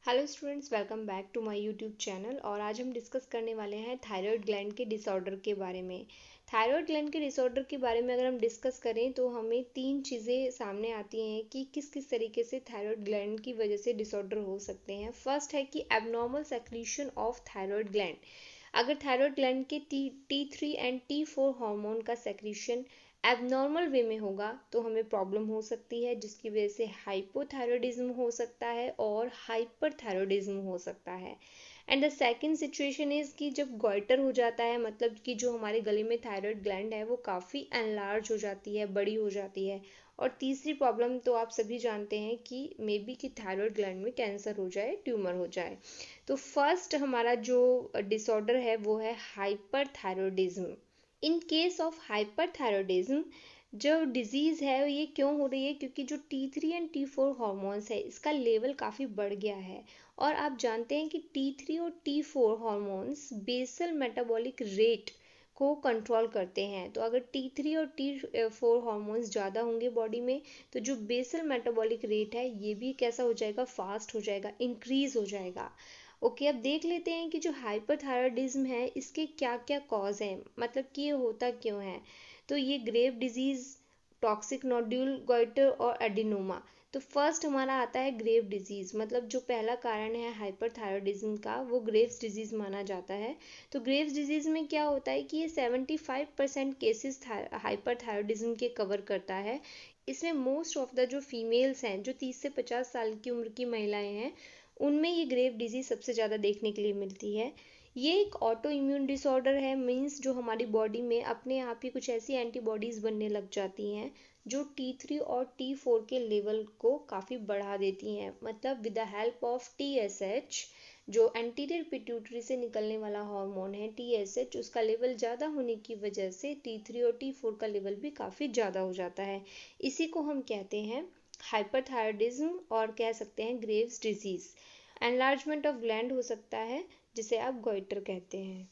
Hello students, welcome back to my YouTube channel. और आज हम डिस्कस करने वाले हैं थायराइड ग्लैंड के डिसऑर्डर के बारे में। थायराइड ग्लैंड के डिसऑर्डर के बारे में अगर हम डिस्कस करें तो हमें तीन चीज़ें सामने आती हैं कि किस किस तरीके से थायराइड ग्लैंड की वजह से डिसऑर्डर हो सकते हैं। फर्स्ट है कि abnormal secretion of thyroid gland. अगर थायराइड ग्लैंड के T3 एंड T4 हार्मोन का सेक्रीशन एबनॉर्मल वे में होगा तो हमें प्रॉब्लम हो सकती है, जिसकी वजह से हाइपोथायरॉयडिज्म हो सकता है और हाइपरथायरॉयडिज्म हो सकता है। And the second situation is कि जब गॉइटर हो जाता है, मतलब कि जो हमारे गले में थायराइड ग्लैंड है वो काफ़ी एनलार्ज हो जाती है, बड़ी हो जाती है। और तीसरी प्रॉब्लम तो आप सभी जानते हैं कि मे बी कि थायराइड ग्लैंड में कैंसर हो जाए, ट्यूमर हो जाए। तो फर्स्ट हमारा जो डिसऑर्डर है वो है hyperthyroidism. In case of hyperthyroidism जो डिजीज़ है ये क्यों हो रही है, क्योंकि जो T3 एंड T4 हार्मोन्स है इसका लेवल काफ़ी बढ़ गया है। और आप जानते हैं कि T3 और T4 hormones basal metabolic rate को कंट्रोल करते हैं। तो अगर T3 और T4 हार्मोन्स ज़्यादा होंगे बॉडी में तो जो बेसल मेटाबॉलिक रेट है ये भी कैसा हो जाएगा, फास्ट हो जाएगा, इंक्रीज हो जाएगा। ओके, अब देख लेते हैं कि जो हाइपरथायरॉयडिज्म है इसके क्या क्या कॉज हैं, मतलब कि ये होता क्यों है। तो ये grave disease, toxic nodule goitre और एडिनोमा। तो फर्स्ट हमारा आता है ग्रेव डिजीज, मतलब जो पहला कारण है हाइपरथायरॉयडिज्म का वो ग्रेव्स डिजीज माना जाता है। तो ग्रेव्स डिजीज में क्या होता है कि ये 75% केसेस हाइपरथायरॉयडिज्म के कवर करता है। इसमें मोस्ट ऑफ द जो फीमेल्स हैं, जो 30 से 50 साल की उम्र की महिलाएं हैं, उनमें ये ग्रेव डिजीज सबसे ज़्यादा देखने के लिए मिलती है। ये एक ऑटो इम्यून डिसऑर्डर है, मीन्स जो हमारी बॉडी में अपने आप ही कुछ ऐसी एंटीबॉडीज़ बनने लग जाती हैं जो T3 और T4 के लेवल को काफ़ी बढ़ा देती हैं। मतलब with the help of TSH, जो एंटीरियर पिट्यूटरी से निकलने वाला हार्मोन है TSH, उसका लेवल ज़्यादा होने की वजह से T3 और T4 का लेवल भी काफ़ी ज़्यादा हो जाता है। इसी को हम कहते हैं हाइपरथायरॉयडिज्म और कह सकते हैं Graves disease. Enlargement of gland हो सकता है जिसे आप गोइटर कहते हैं।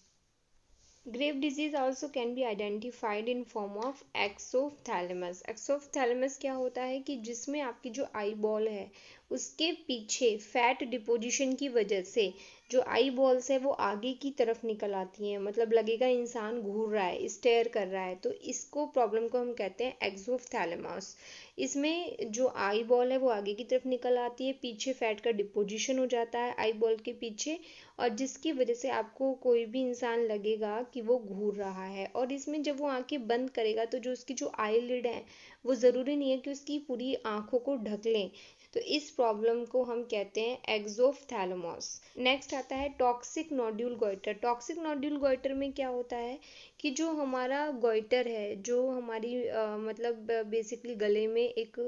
Grave disease also can be identified in form of exophthalmos. Exophthalmos क्या होता है कि जिसमें आपकी जो आई बॉल है उसके पीछे फैट डिपोजिशन की वजह से जो आई बॉल्स है वो आगे की तरफ निकल आती हैं, मतलब लगेगा इंसान घूर रहा है, स्टेयर कर रहा है। तो इसको प्रॉब्लम को हम कहते हैं एक्सोथैलेमस। इसमें जो आई बॉल है वो आगे की तरफ निकल आती है, पीछे फैट का डिपोजिशन हो जाता है आई बॉल के पीछे, और जिसकी वजह से आपको कोई भी इंसान लगेगा कि वो घूर रहा है। और इसमें जब वो आंखें बंद करेगा तो जो उसकी जो आई लिड है वो ज़रूरी नहीं है कि उसकी पूरी आंखों को ढक लें। तो इस प्रॉब्लम को हम कहते हैं एक्सोफ्थैलेमस। नेक्स्ट आता है toxic nodule goitre. Toxic nodule goitre में क्या होता है कि जो हमारा गॉइटर है, जो हमारी मतलब बेसिकली गले में एक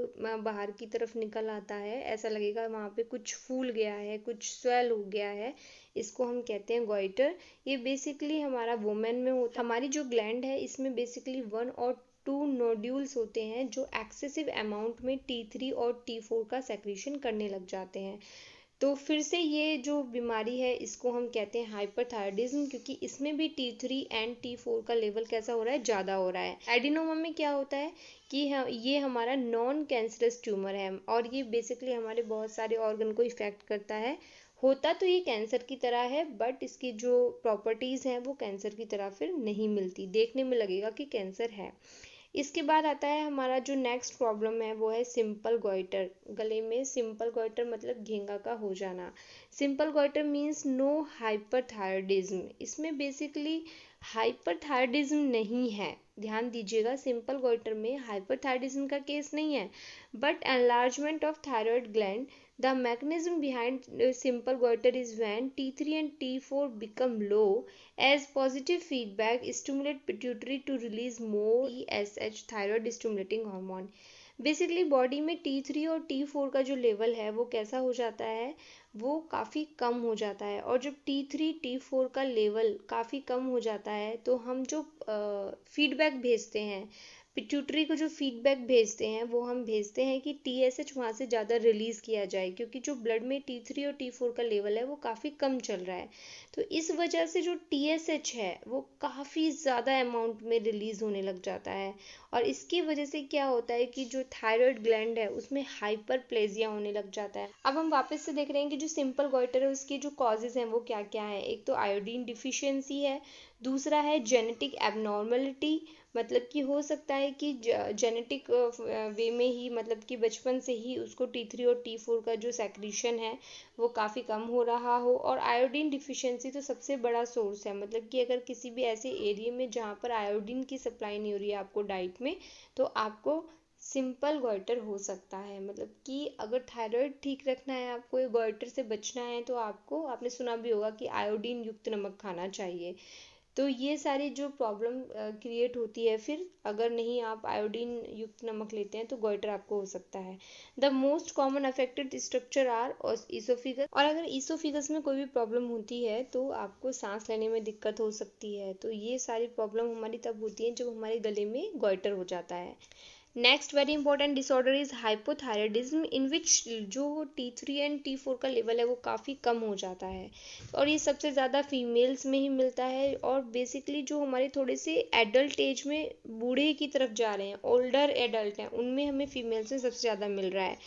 बाहर की तरफ निकल आता है, ऐसा लगेगा वहाँ पे कुछ फूल गया है, कुछ स्वेल हो गया है, इसको हम कहते हैं गॉइटर। ये बेसिकली हमारा वुमेन में होता है। हमारी जो ग्लैंड है इसमें बेसिकली 1 और 2 नोड्यूल्स होते हैं जो एक्सेसिव अमाउंट में T3 और T4 का सेक्रीशन करने लग जाते हैं। तो फिर से ये जो बीमारी है इसको हम कहते हैं हाइपरथायरॉयडिज्म, क्योंकि इसमें भी T3 एंड T4 का लेवल कैसा हो रहा है, ज़्यादा हो रहा है। एडिनोमा में क्या होता है कि ये हमारा नॉन कैंसरस ट्यूमर है और ये बेसिकली हमारे बहुत सारे ऑर्गन को इफेक्ट करता है। होता तो ये कैंसर की तरह है बट इसकी जो प्रॉपर्टीज़ हैं वो कैंसर की तरह फिर नहीं मिलती, देखने में लगेगा कि कैंसर है। इसके बाद आता है हमारा जो नेक्स्ट प्रॉब्लम है वो है सिंपल गॉइटर। गले में सिंपल गॉइटर मतलब घेंगा का हो जाना। Simple goitre means no hyperthyroidism. इसमें बेसिकली हाइपरथायरॉयडिज्म नहीं है, ध्यान दीजिएगा, सिंपल गॉइटर में हाइपरथायरॉयडिज्म का केस नहीं है but enlargement of thyroid gland. The mechanism behind simple goiter is when T3 and T4 become low, as positive feedback stimulate pituitary to release more TSH, thyroid stimulating hormone. Basically body में T3 और T4 का जो level है वो कैसा हो जाता है, वो काफ़ी कम हो जाता है। और जब T3 T4 का लेवल काफ़ी कम हो जाता है तो हम जो फीडबैक भेजते हैं पिट्यूटरी को जो फीडबैक भेजते हैं वो हम भेजते हैं कि TSH वहाँ से ज़्यादा रिलीज़ किया जाए, क्योंकि जो ब्लड में T3 और T4 का लेवल है वो काफ़ी कम चल रहा है। तो इस वजह से जो TSH है वो काफ़ी ज़्यादा अमाउंट में रिलीज़ होने लग जाता है, और इसकी वजह से क्या होता है कि जो थायराइड ग्लैंड है उसमें हाइपरप्लेजिया होने लग जाता है। अब हम वापस से देख रहे हैं कि जो सिंपल गॉइटर है उसकी जो कॉजेज़ हैं वो क्या क्या है। एक तो आयोडीन डिफिशियंसी है, दूसरा है जेनेटिक एबनॉर्मलिटी, मतलब कि हो सकता है कि जेनेटिक वे में ही, मतलब कि बचपन से ही उसको T3 और T4 का जो सेक्रीशन है वो काफ़ी कम हो रहा हो। और आयोडीन डिफिशियंसी तो सबसे बड़ा सोर्स है, मतलब कि अगर किसी भी ऐसे एरिया में जहाँ पर आयोडीन की सप्लाई नहीं हो रही है आपको डाइट में, तो आपको सिंपल गॉइटर हो सकता है। मतलब कि अगर थायराइड ठीक रखना है, आपको ये गॉइटर से बचना है, तो आपको, आपने सुना भी होगा कि आयोडीन युक्त नमक खाना चाहिए। तो ये सारी जो प्रॉब्लम क्रिएट होती है, फिर अगर नहीं आप आयोडीन युक्त नमक लेते हैं तो गॉइटर आपको हो सकता है। The most common affected structure are oesophagus, और अगर ईसोफिगस में कोई भी प्रॉब्लम होती है तो आपको सांस लेने में दिक्कत हो सकती है। तो ये सारी प्रॉब्लम हमारी तब होती है जब हमारे गले में गॉइटर हो जाता है। Next very important disorder is hypothyroidism, in which जो T3 एंड T4 का लेवल है वो काफ़ी कम हो जाता है, और ये सबसे ज़्यादा फीमेल्स में ही मिलता है। और बेसिकली जो हमारे थोड़े से एडल्ट एज में बूढ़े की तरफ जा रहे हैं, ओल्डर एडल्ट हैं, उनमें हमें फीमेल्स में सबसे ज़्यादा मिल रहा है।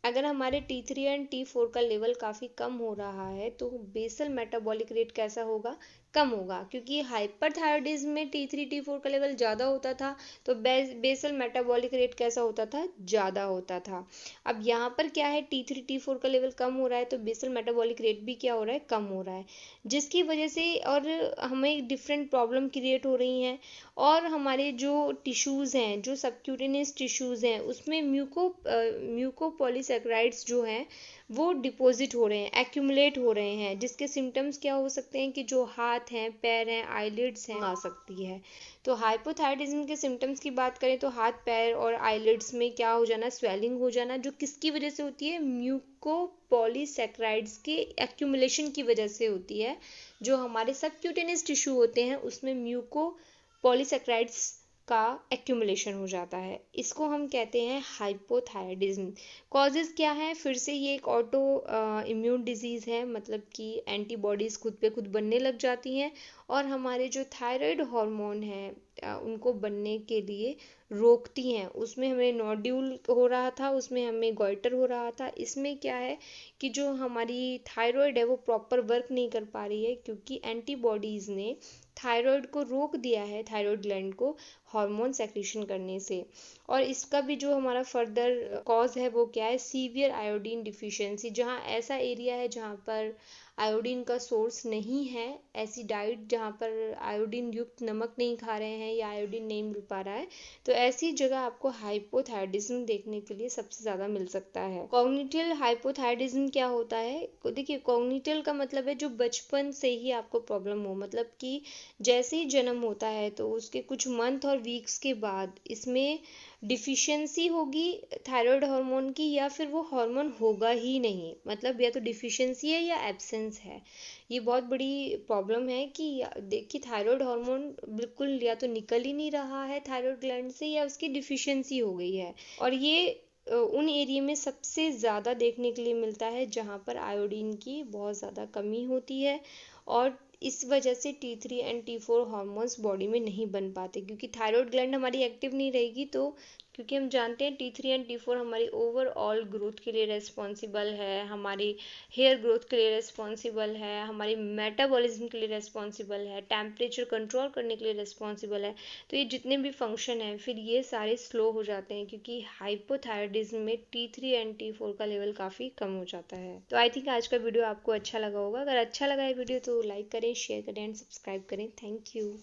अगर हमारे T3 एंड T4 का लेवल काफ़ी कम हो रहा है तो बेसल मेटाबॉलिक रेट कैसा होगा, कम होगा, क्योंकि हाइपरथायराइडिज्म में T3 T4 का लेवल ज़्यादा होता था, तो बेसल मेटाबॉलिक रेट कैसा होता था, ज़्यादा होता था। अब यहाँ पर क्या है, T3 T4 का लेवल कम हो रहा है तो बेसल मेटाबॉलिक रेट भी क्या हो रहा है, कम हो रहा है, जिसकी वजह से और हमें डिफरेंट प्रॉब्लम क्रिएट हो रही हैं। और हमारे जो टिश्यूज़ हैं, जो सबक्यूटेनियस टिश्यूज़ हैं, उसमें म्यूकोपॉलीसैकेराइड्स जो हैं वो डिपॉजिट हो रहे हैं, एक्यूमुलेट हो रहे हैं, जिसके सिम्टम्स क्या हो सकते हैं कि जो हाथ हैं, पैर हैं, आईलिड्स हैं, आ सकती है। तो हाइपोथायराइडिज्म के सिम्टम्स की बात करें तो हाथ, पैर और आईलिड्स में क्या हो जाना, स्वेलिंग हो जाना, जो किसकी वजह से होती है, म्यूकोपॉलीसैकेराइड्स के एक्यूमुलेशन की वजह से होती है। जो हमारे सबक्यूटेनियस टिश्यू होते हैं उसमें म्यूकोपॉलीसैकेराइड्स का एक्यूमुलेशन हो जाता है, इसको हम कहते हैं हाइपोथायराइडिज्म। कॉजेज़ क्या है, फिर से ये एक ऑटो इम्यून डिजीज़ है, मतलब कि एंटीबॉडीज़ खुद पे खुद बनने लग जाती हैं, और हमारे जो थायराइड हार्मोन हैं उनको बनने के लिए रोकती हैं। उसमें हमें नोड्यूल हो रहा था, उसमें हमें गॉइटर हो रहा था। इसमें क्या है कि जो हमारी थायराइड है वो प्रॉपर वर्क नहीं कर पा रही है, क्योंकि एंटीबॉडीज़ ने थायराइड को रोक दिया है, थायराइड ग्लैंड को हार्मोन सेक्रेशन करने से। और इसका भी जो हमारा फर्दर कॉज है वो क्या है, सीवियर आयोडीन डिफिशियंसी, जहाँ ऐसा एरिया है जहाँ पर आयोडीन का सोर्स नहीं है, ऐसी डाइट जहाँ पर आयोडीन युक्त नमक नहीं खा रहे हैं या आयोडीन नहीं मिल पा रहा है, तो ऐसी जगह आपको हाइपोथायराइडिज्म देखने के लिए सबसे ज़्यादा मिल सकता है। कॉग्निटिव हाइपोथायराइडिज्म क्या होता है, देखिए कॉग्निटिव का मतलब है जो बचपन से ही आपको प्रॉब्लम हो, मतलब कि जैसे ही जन्म होता है तो उसके कुछ मंथ और वीक्स के बाद इसमें डिफिशियंसी होगी थायराइड हार्मोन की, या फिर वो हार्मोन होगा ही नहीं, मतलब या तो डिफिशियंसी है या एब्सेंस है। ये बहुत बड़ी प्रॉब्लम है कि देखिए थायराइड हार्मोन बिल्कुल या तो निकल ही नहीं रहा है थायराइड ग्लैंड से, या उसकी डिफिशियंसी हो गई है। और ये उन एरिया में सबसे ज़्यादा देखने के लिए मिलता है जहाँ पर आयोडीन की बहुत ज़्यादा कमी होती है, और इस वजह से T3 and T4 hormones body में नहीं बन पाते, क्योंकि थायराइड ग्लैंड हमारी एक्टिव नहीं रहेगी। तो क्योंकि हम जानते हैं T3 एंड T4 हमारी ओवरऑल ग्रोथ के लिए रेस्पॉन्सिबल है, हमारी हेयर ग्रोथ के लिए रेस्पॉन्सिबल है, हमारी मेटाबॉलिज्म के लिए रेस्पॉन्सिबल है, टेम्परेचर कंट्रोल करने के लिए रेस्पॉन्सिबल है। तो ये जितने भी फंक्शन हैं फिर ये सारे स्लो हो जाते हैं, क्योंकि हाइपोथायराइडिज्म में T3 एंड T4 का लेवल काफ़ी कम हो जाता है। तो आई थिंक आज का वीडियो आपको अच्छा लगा होगा। अगर अच्छा लगा है वीडियो तो लाइक करें, शेयर करें एंड सब्सक्राइब करें। Thank you.